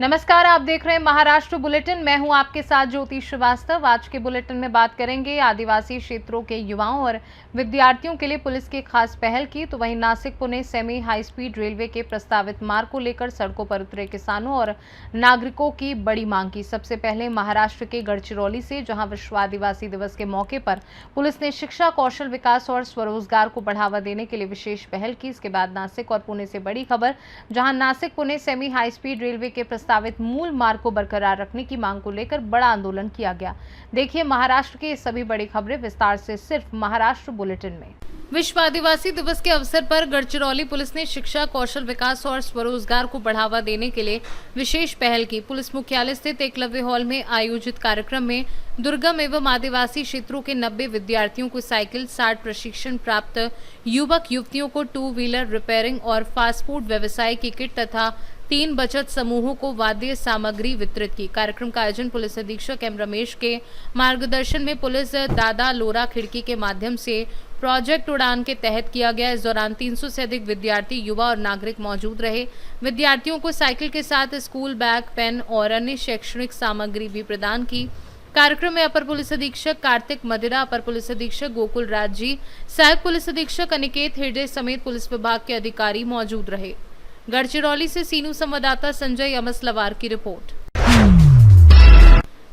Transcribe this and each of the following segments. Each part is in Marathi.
नमस्कार, आप देख रहे हैं महाराष्ट्र बुलेटिन। मैं हूं आपके साथ ज्योति श्रीवास्तव। आज के बुलेटिन में बात करेंगे आदिवासी क्षेत्रों के युवाओं और विद्यार्थियों के लिए पुलिस की खास पहल की। तो वहीं नासिक पुणे सेमी हाई स्पीड रेलवे के प्रस्तावित मार्ग को लेकर सड़कों पर उतरे किसानों और नागरिकों की बड़ी मांग की। सबसे पहले महाराष्ट्र के गढ़चिरौली से, जहाँ विश्व आदिवासी दिवस के मौके पर पुलिस ने शिक्षा, कौशल विकास और स्वरोजगार को बढ़ावा देने के लिए विशेष पहल की। इसके बाद नासिक और पुणे से बड़ी खबर, जहाँ नासिक पुणे सेमी हाई स्पीड रेलवे के प्रस्तावित मूल मार्ग को बरकरार रखने की मांग को लेकर बड़ा आंदोलन किया गया। देखिए महाराष्ट्र की सभी बड़ी खबरें विस्तार से सिर्फ महाराष्ट्र बुलेटिन में। विश्व आदिवासी दिवस के अवसर पर गढ़चिरौली पुलिस ने शिक्षा, कौशल विकास और स्वरोजगार को बढ़ावा देने के लिए विशेष पहल की। पुलिस मुख्यालय स्थित एकलव्य हॉल में आयोजित कार्यक्रम में दुर्गम एवं आदिवासी क्षेत्रों के 90 विद्यार्थियों को साइकिल, 60 प्रशिक्षण प्राप्त युवक युवतियों को 2 व्हीलर रिपेयरिंग और फास्ट फूड व्यवसाय की किट तथा 3 बचत समूहों को वाद्य सामग्री वितरित की। कार्यक्रम का आयोजन पुलिस अधीक्षक एम रमेश के मार्गदर्शन में पुलिस दादा लोरा खिड़की के माध्यम से प्रोजेक्ट उड़ान के तहत किया गया। इस दौरान 300 से अधिक विद्यार्थी, युवा और नागरिक मौजूद रहे। विद्यार्थियों को साइकिल के साथ स्कूल बैग, पेन और अन्य शैक्षणिक सामग्री भी प्रदान की। कार्यक्रम में अपर पुलिस अधीक्षक कार्तिक मदिरा, अपर पुलिस अधीक्षक गोकुल राज जी, सहायक पुलिस अधीक्षक अनिकेत हृदय समेत पुलिस विभाग के अधिकारी मौजूद रहे। गढ़चिरौली से सीनू संवाददाता संजय अमसलवार की रिपोर्ट।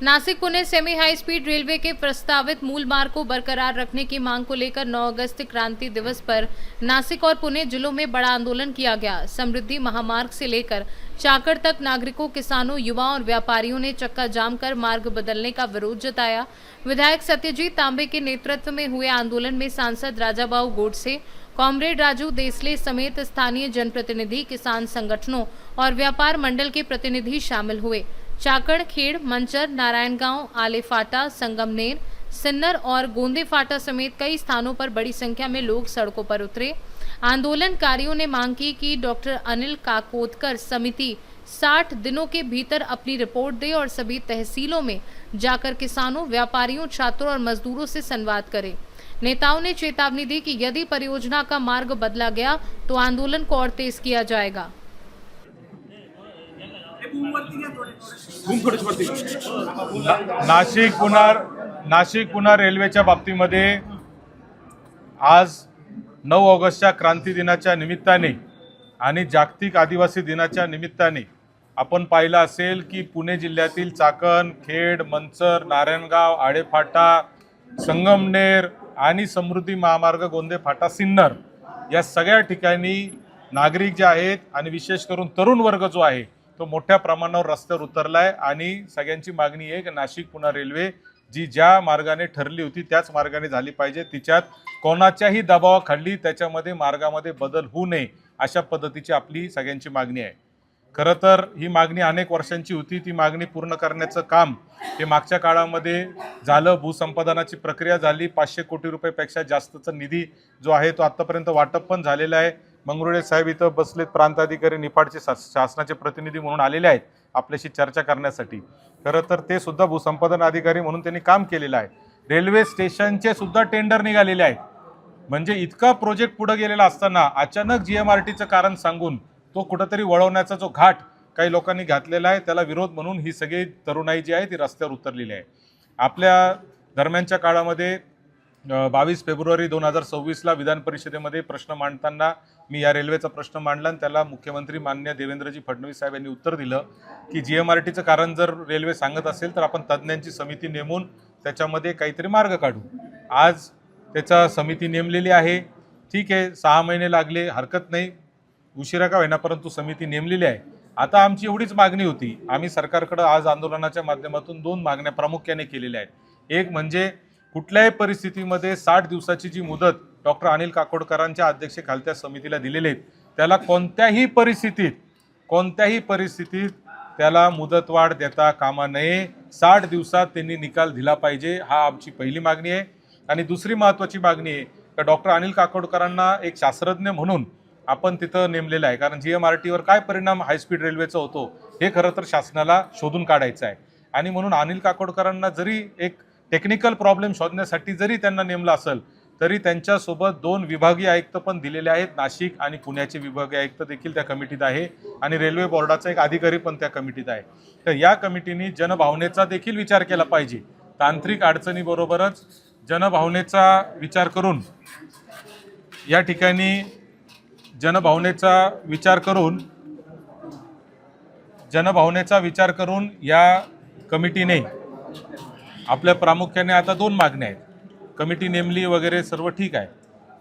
नासिक पुणे सेमी हाई स्पीड रेलवे के प्रस्तावित मूल मार्ग को बरकरार रखने की मांग को लेकर 9 अगस्त क्रांति दिवस पर नासिक और पुणे जिलों में बड़ा आंदोलन किया गया। समृद्धि महामार्ग से लेकर चाकड़ तक नागरिकों, किसानों, युवाओं और व्यापारियों ने चक्का जाम कर मार्ग बदलने का विरोध जताया। विधायक सत्यजीत तांबे के नेतृत्व में हुए आंदोलन में सांसद राजाबाऊ गोडसे, कॉमरेड राजू देसले समेत स्थानीय जनप्रतिनिधि, किसान संगठनों और व्यापार मंडल के प्रतिनिधि शामिल हुए। चाकड़, खेड़, मंचर, नारायणगांव, आलेफाटा, संगमनेर, सिन्नर और गोंदेफाटा समेत कई स्थानों पर बड़ी संख्या में लोग सड़कों पर उतरे। आंदोलनकारियों ने मांग की कि डॉक्टर अनिल काकोदकर समिति 60 दिनों के भीतर अपनी रिपोर्ट दे और सभी तहसीलों में जाकर किसानों, व्यापारियों, छात्रों और मजदूरों से संवाद करे। नेताओं ने चेतावनी दी कि यदि परियोजना का मार्ग बदला गया तो आंदोलन को और तेज किया जाएगा। नाशिक पुणे रेल्वेच्या बाबतीमध्ये आज 9 ऑगस्टच्या क्रांती दिनाच्या निमित्ताने आणि जागतिक आदिवासी दिनाच्या निमित्ताने आपण पाहिलं असेल की पुणे जिल्ह्यातील चाकण, खेड, मंचर, नारायणगाव, आळेफाटा, संगमनेर आणि समृद्धी महामार्ग गोंदेफाटा, सिन्नर या सगळ्या ठिकाणी नागरिक जे आहेत आणि विशेष करून तरुण वर्ग जो आहे तो मोठ्या प्रमाणावर रस्त्यावर उतरलाय आणि सगळ्यांची मागणी आहे की नाशिक पुणे रेल्वे जी ज्या मार्गाने ठरली होती त्याच मार्गाने झाली पाहिजे, तिच्यात कोणाच्याही दबावाखाली त्याच्यामध्ये मार्गामध्ये बदल होऊ नये अशा पद्धतीची आपली सगळ्यांची मागणी आहे। खरं तर ही मागणी अनेक वर्षांची होती। ती मागणी पूर्ण करण्याचं काम हे मागच्या काळामध्ये झालं। भूसंपादनाची प्रक्रिया झाली। 500 कोटी रुपयापेक्षा जास्तचा निधी जो आहे तो आतापर्यंत वाटप पण झालेला आहे। मंगरुळे साहेब इथं बसलेत, प्रांताधिकारी निफाडचे शासनाचे प्रतिनिधी म्हणून आलेले आहेत आपल्याशी चर्चा करण्यासाठी। खरं तर ते सुद्धा भूसंपादन अधिकारी म्हणून त्यांनी काम केलेलं आहे। रेल्वे स्टेशनचे सुद्धा टेंडर निघालेले आहेत। म्हणजे इतका प्रोजेक्ट पुढे गेलेला असताना अचानक जीएमआरटीचं कारण सांगून तो कुठेतरी वळवण्याचा जो घाट काही लोकांनी घातलेला आहे त्याला विरोध म्हणून ही सगळी तरुणाई जी आहे ती रस्त्यावर उतरलेली आहे। आपल्या दरम्यानच्या काळामध्ये 22 फेब्रुवारी 2026ला विधान परिषदेमध्ये प्रश्न मांडताना मी या रेल्वेचा प्रश्न मांडला आणि त्याला मुख्यमंत्री माननीय देवेंद्रजी फडणवीस साहेब यांनी उत्तर दिलं की जीएमआरटीचं कारण जर रेल्वे सांगत असेल तर आपण तज्ञांची समिती नेमून त्याच्यामध्ये काहीतरी मार्ग काढू। आज त्याचा समिती नेमलेली आहे। ठीक आहे, 6 महिने लागले, हरकत नाही, उशिरा का होईना परंतु समिती नेमलेली आहे। आता आमची एवढीच मागणी होती। आम्ही सरकारकडे आज आंदोलनाच्या माध्यमातून 2 मागण्या प्रामुख्याने केलेल्या आहेत। एक म्हणजे कुठल्याही परिस्थितीमध्ये 60 दिवसाची जी मुदत डॉक्टर अनिल काकोडकरांच्या अध्यक्षतेखाली त्या समितीला दिलेली आहे त्याला कोणत्याही परिस्थितीत त्याला मुदतवाढ देता कामा नये। 60 दिवसात त्यांनी निकाल दिला पाहिजे, हा आमची पहिली मागणी आहे। आणि दुसरी महत्त्वाची मागणी आहे की डॉक्टर अनिल काकोडकरांना एक शास्त्रज्ञ म्हणून आपण तिथं नेमलेलं आहे, कारण जीएमआरटीवर काय परिणाम हाय स्पीड रेल्वेचा होतो हे खरं तर शासनाला शोधून काढायचं आहे। आणि म्हणून अनिल काकोडकरांना जरी एक टेक्निकल प्रॉब्लेम शोधण्यासाठी जरी त्यांना नेमलं असेल तरी त्यांच्यासोबत 2 विभागीय आयुक्त पण दिलेले आहेत. नाशिक आणि पुण्याचे विभागीय आयुक्त देखील त्या कमिटीत आहे आणि रेल्वे बोर्डाचा एक अधिकारी पण त्या कमिटीत आहे. तर या कमिटीने जनभावनेचा देखील विचार केला पाहिजे. तांत्रिक अडचणीबरोबरच जनभावनेचा विचार करून या ठिकाणी जनभावनेचा विचार करून या कमिटीने आपल्या प्रामुख्याने आता 2 मागण्या आहेत. कमिटी नेमली वगैरे सर्व ठीक आहे,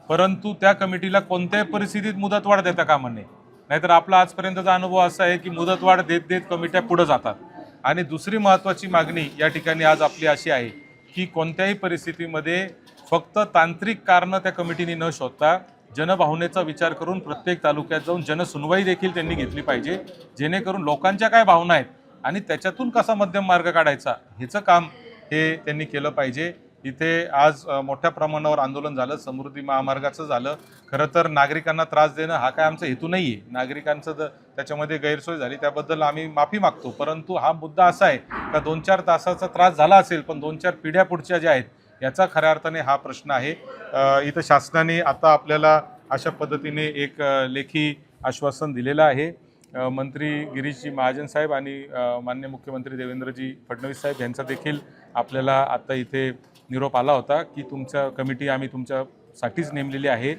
परंतु त्या कमिटीला कोणत्याही परिस्थितीत मुदतवाढ देता कामा नये. नाहीतर आपला आजपर्यंतचा अनुभव असा आहे की मुदतवाढ देत देत कमिट्या पुढे जातात. आणि दुसरी महत्त्वाची मागणी या ठिकाणी आज आपली अशी आहे की कोणत्याही परिस्थितीमध्ये फक्त तांत्रिक कारणं त्या कमिटीने न शोधता जनभावनेचा विचार करून प्रत्येक तालुक्यात जाऊन जनसुनवाई देखील त्यांनी घेतली पाहिजे, जेणेकरून लोकांच्या काय भावना आहेत आणि त्याच्यातून कसा मध्यम मार्ग काढायचा ह्याचं काम हे त्यांनी केलं पाहिजे. इथे आज मोठ्या प्रमाणावर आंदोलन झालं, समृद्धी महामार्गाचं झालं. खरं तर नागरिकांना त्रास देणं हा काय आमचा हेतू नाही आहे. नागरिकांचं त्याच्यामध्ये गैरसोय झाली त्याबद्दल आम्ही माफी मागतो, परंतु हा मुद्दा असा आहे का 2-4 तासाचा त्रास झाला असेल, पण 2-4 पिढ्या पुढच्या ज्या आहेत याचा खऱ्या अर्थाने हा प्रश्न आहे. इथं शासनाने आता आपल्याला अशा पद्धतीने एक लेखी आश्वासन दिलेलं आहे. मंत्री गिरीशजी महाजन साहेब आणि माननीय मुख्यमंत्री देवेंद्रजी फडणवीस साहेब यांचा देखील आपल्याला आता इथे निरोप आला होता की तुमच्या कमिटी आम्ही तुमच्यासाठीच नेमलेली आहे,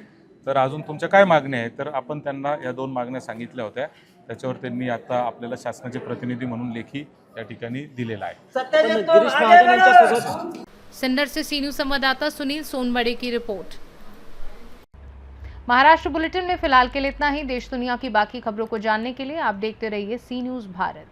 तर अजून तुमच्या काय मागण्या आहेत. तर आपण त्यांना या 2 मागण्या सांगितल्या होत्या, त्याच्यावर त्यांनी आता आपल्याला शासनाचे प्रतिनिधी म्हणून लेखी या ठिकाणी दिलेला आहे. सिन्नर से सी न्यूज संवाददाता सुनील सोनबड़े की रिपोर्ट। महाराष्ट्र बुलेटिन में फिलहाल के लिए इतना ही। देश दुनिया की बाकी खबरों को जानने के लिए आप देखते रहिए सी न्यूज भारत।